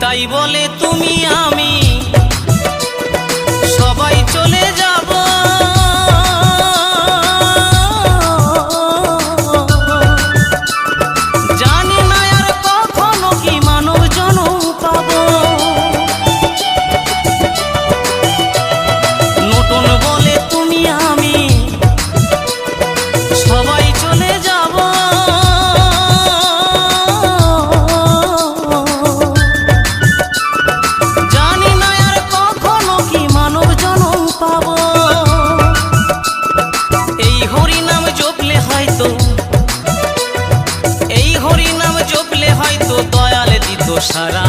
তাই বলে তুমি আমি সবাই চলে যাব, জানি না আর কখনো কি মানব জনম পাবো। নতুন বলে তুমি আমি সবাই চলে যাব, জানি না আর কখনো কি মানব জনম পাবো। এই হরি নাম জপলে হয়তো, এই হরি নাম জপলে হয়তো দয়াল দিত সারা।